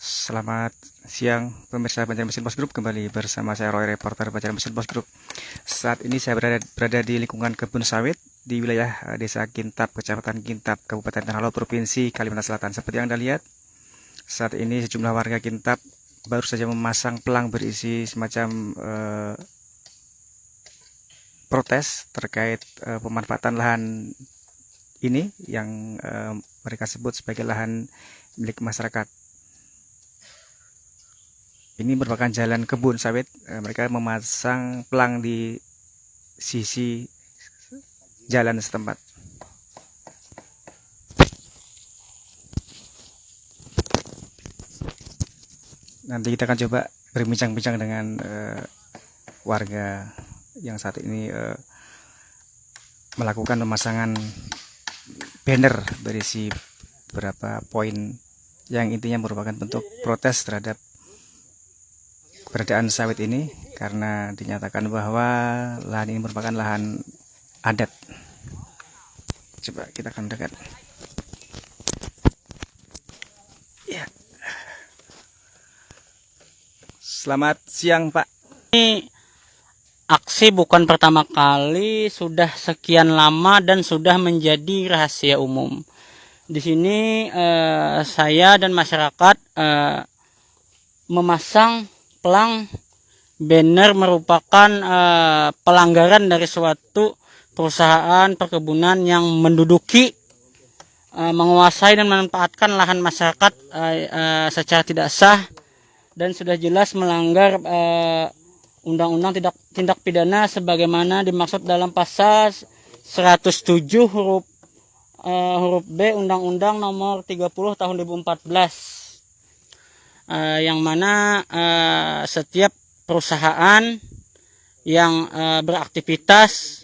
Selamat siang pemirsa Banjarmasin Post Group, kembali bersama saya Roy, reporter Banjarmasin Post Group. Saat ini saya berada di lingkungan kebun sawit di wilayah Desa Kintab, Kecamatan Kintab, Kabupaten Tanah Lot, Provinsi Kalimantan Selatan. Seperti yang Anda lihat, saat ini sejumlah warga Kintab baru saja memasang pelang berisi semacam protes terkait pemanfaatan lahan ini yang mereka sebut sebagai lahan milik masyarakat. Ini merupakan jalan kebun sawit. Mereka memasang pelang di sisi jalan setempat. Nanti kita akan coba berbincang-bincang dengan warga yang saat ini melakukan pemasangan banner berisi beberapa poin yang intinya merupakan bentuk protes terhadap keberadaan sawit ini, karena dinyatakan bahwa lahan ini merupakan lahan adat. Coba kita akan dekat. Ya. Selamat siang, Pak. Ini aksi bukan pertama kali, sudah sekian lama dan sudah menjadi rahasia umum. Di sini saya dan masyarakat memasang pelang banner merupakan pelanggaran dari suatu perusahaan perkebunan yang menduduki, menguasai dan memanfaatkan lahan masyarakat secara tidak sah, dan sudah jelas melanggar undang-undang tindak pidana sebagaimana dimaksud dalam pasal 107 huruf B Undang-Undang Nomor 30 Tahun 2014. Yang mana setiap perusahaan yang beraktivitas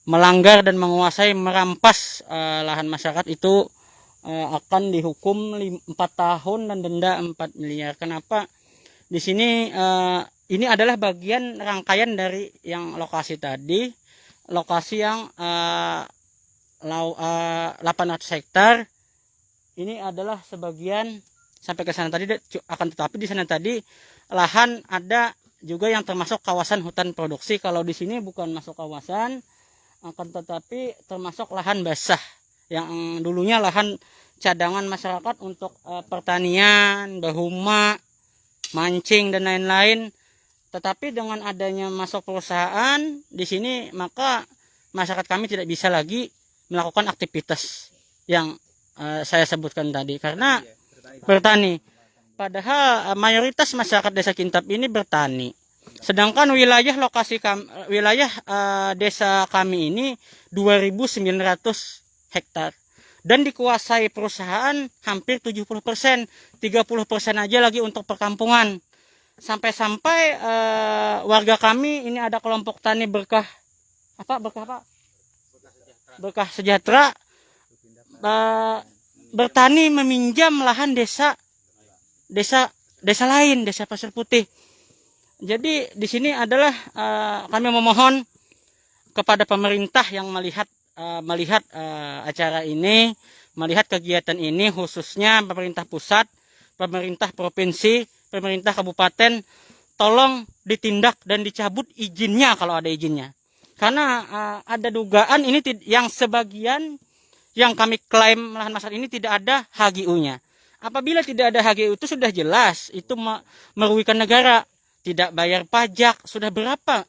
melanggar dan menguasai, merampas lahan masyarakat itu akan dihukum 4 tahun dan denda 4 miliar. Kenapa? Di sini ini adalah bagian rangkaian dari yang lokasi tadi, lokasi yang 800 hektar. Ini adalah sebagian sampai ke sana tadi, akan tetapi di sana tadi lahan ada juga yang termasuk kawasan hutan produksi. Kalau di sini bukan masuk kawasan, akan tetapi termasuk lahan basah yang dulunya lahan cadangan masyarakat untuk pertanian, berhuma, mancing dan lain-lain. Tetapi dengan adanya masuk perusahaan di sini, maka masyarakat kami tidak bisa lagi melakukan aktivitas yang saya sebutkan tadi, karena bertani. Padahal mayoritas masyarakat Desa Kintab ini bertani. Sedangkan wilayah lokasi wilayah desa kami ini 2.900 hektar dan dikuasai perusahaan hampir 70%, 30% aja lagi untuk perkampungan. Sampai-sampai warga kami ini ada kelompok tani berkah sejahtera, bertani meminjam lahan desa lain, desa Pasir Putih. Jadi di sini adalah kami memohon kepada pemerintah yang melihat acara ini, melihat kegiatan ini, khususnya pemerintah pusat, pemerintah provinsi, pemerintah kabupaten, tolong ditindak dan dicabut izinnya kalau ada izinnya. Karena ada dugaan ini yang sebagian yang kami klaim lahan masyarakat ini tidak ada HGU-nya. Apabila tidak ada HGU itu sudah jelas itu merugikan negara, tidak bayar pajak. Sudah berapa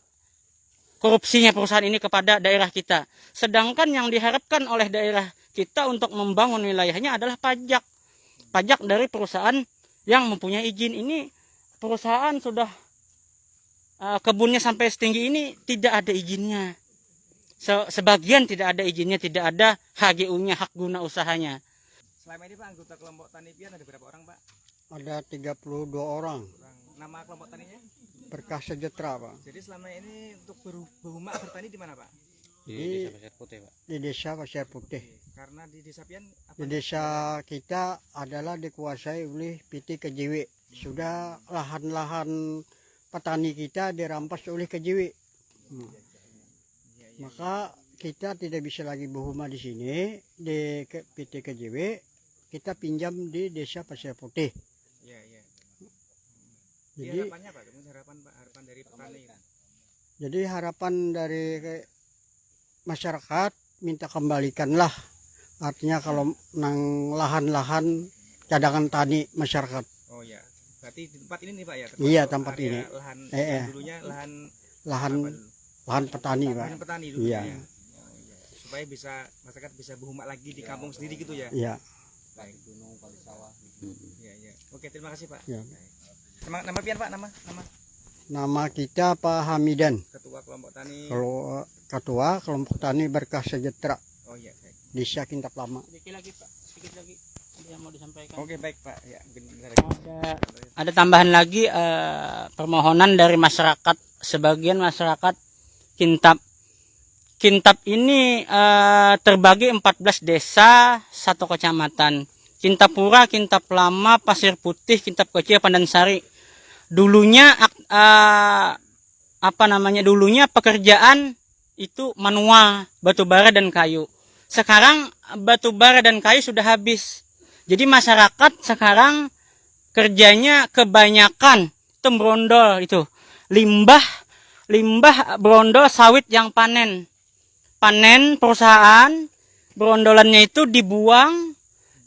korupsinya perusahaan ini kepada daerah kita. Sedangkan yang diharapkan oleh daerah kita untuk membangun wilayahnya adalah pajak. Pajak dari perusahaan yang mempunyai izin. Ini perusahaan sudah kebunnya sampai setinggi ini tidak ada izinnya. Sebagian tidak ada izinnya, tidak ada HGU-nya, hak guna usahanya. Selama ini Pak, anggota kelompok tani pian ada berapa orang, Pak? Ada 32 orang. Nama kelompok taninya? Berkah Sejahtera, Pak. Jadi selama ini untuk berhuma bertani di mana, Pak? Di Desa Pasir Putih, Pak. Di Desa Pasir Putih. Karena di desa pian Di desa kita adalah dikuasai oleh PT KJW. Sudah lahan-lahan petani kita dirampas oleh KJW. Maka kita tidak bisa lagi berhuma di sini di PT KJW. Kita pinjam di Desa Pasir Putih. Jadi harapannya Pak, harapan dari petani. Jadi harapan dari masyarakat minta kembalikanlah. Artinya kalau nang lahan-lahan cadangan tani masyarakat. Oh ya, berarti di tempat ini nih Pak ya? Iya, tempat area ini. Lahan dulunya lahan Lahan apa dulu? lahan petani, Pak. Lahan petani dulu. Iya. Ya. Oh, iya. Supaya bisa masyarakat bisa berhumak lagi di kampung sendiri gitu ya. Iya. Baik. Gunung kali sawah. Iya, iya. Oke, terima kasih Pak. Ya. Nama pian Pak, nama Nama kita Pak Hamidan. Ketua Kelompok Tani. Kalau Ketua Kelompok Tani Berkah Sejahtera Oh iya, baik. Desa Kintab Lama. Sedikit lagi Pak, sedikit lagi ada yang mau disampaikan. Oke, baik Pak. Ya, bentar lagi. Ada tambahan lagi permohonan dari masyarakat, sebagian masyarakat Kintab. Kintab ini terbagi 14 desa, 1 kecamatan. Kintab Pura, Kintab Lama, Pasir Putih, Kintab Kecil, Pandansari. Dulunya dulunya pekerjaan itu manual, batu bara dan kayu. Sekarang batu bara dan kayu sudah habis. Jadi masyarakat sekarang kerjanya kebanyakan itu brondol, itu limbah brondol sawit yang panen perusahaan, brondolannya itu dibuang,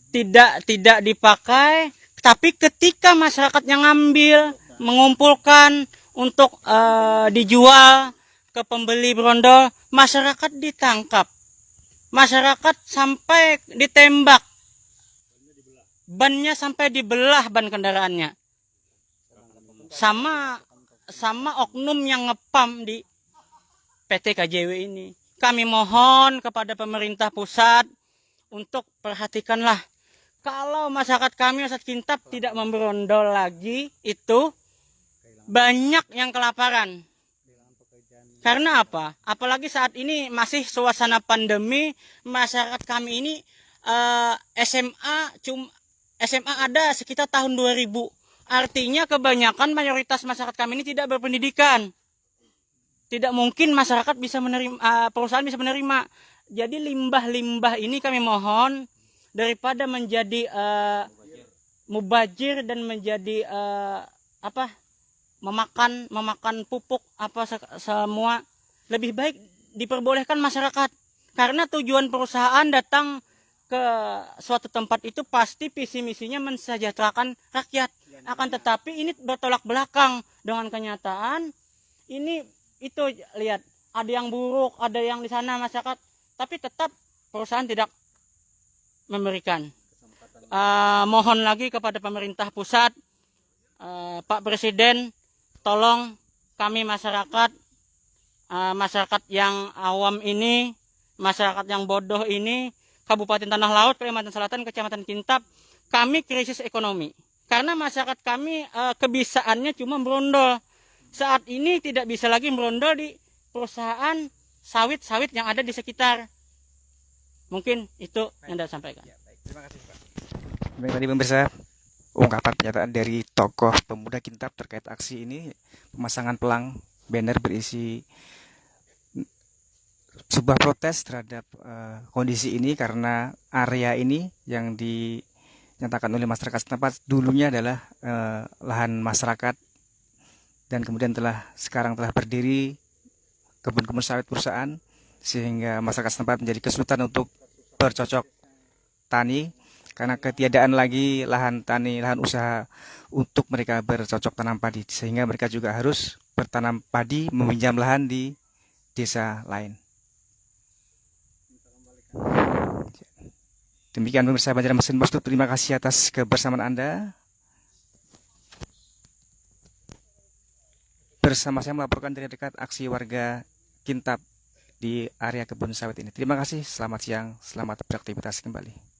tidak dipakai. Tapi ketika masyarakat yang ngambil, mengumpulkan untuk dijual ke pembeli brondol, masyarakat ditangkap, masyarakat sampai ditembak, bannya sampai dibelah ban kendaraannya, sama oknum yang ngepam di PT KJW ini. Kami mohon kepada pemerintah pusat untuk perhatikanlah, kalau masyarakat kami, masyarakat Kintab tidak memberondol lagi, itu banyak yang kelaparan. Karena apa? Apalagi saat ini masih suasana pandemi, masyarakat kami ini SMA ada sekitar tahun 2000. Artinya kebanyakan mayoritas masyarakat kami ini tidak berpendidikan. Tidak mungkin masyarakat bisa menerima, perusahaan bisa menerima. Jadi limbah-limbah ini kami mohon, daripada menjadi mubazir dan menjadi memakan pupuk semua, lebih baik diperbolehkan masyarakat. Karena tujuan perusahaan datang ke suatu tempat itu pasti visi misinya mensejahterakan rakyat. Akan tetapi ini bertolak belakang dengan kenyataan. Ini itu lihat, ada yang buruk, ada yang di sana masyarakat, tapi tetap perusahaan tidak memberikan. Mohon lagi kepada pemerintah pusat, Pak Presiden, tolong kami masyarakat yang awam ini, masyarakat yang bodoh ini, Kabupaten Tanah Laut, Kalimantan Selatan, Kecamatan Kintab, kami krisis ekonomi. Karena masyarakat kami kebiasaannya cuma berondol. Saat ini tidak bisa lagi berondol di perusahaan sawit-sawit yang ada di sekitar. Mungkin itu yang saya sampaikan. Ya, baik. Terima kasih Pak. Baik, tadi pemirsa, ungkapan pernyataan dari tokoh pemuda Kintab terkait aksi ini, pemasangan pelang banner berisi sebuah protes terhadap kondisi ini, karena area ini yang dinyatakan oleh masyarakat setempat dulunya adalah lahan masyarakat, dan kemudian sekarang telah berdiri kebun-kebun sawit perusahaan, sehingga masyarakat setempat menjadi kesulitan untuk bercocok tani karena ketiadaan lagi lahan usaha untuk mereka bercocok tanam padi, sehingga mereka juga harus bertanam padi, meminjam lahan di desa lain. Demikian pemirsa Banjarmasin Bos Group, terima kasih atas kebersamaan Anda. Bersama saya melaporkan dari dekat aksi warga Kintab di area kebun sawit ini. Terima kasih, selamat siang, selamat beraktivitas kembali.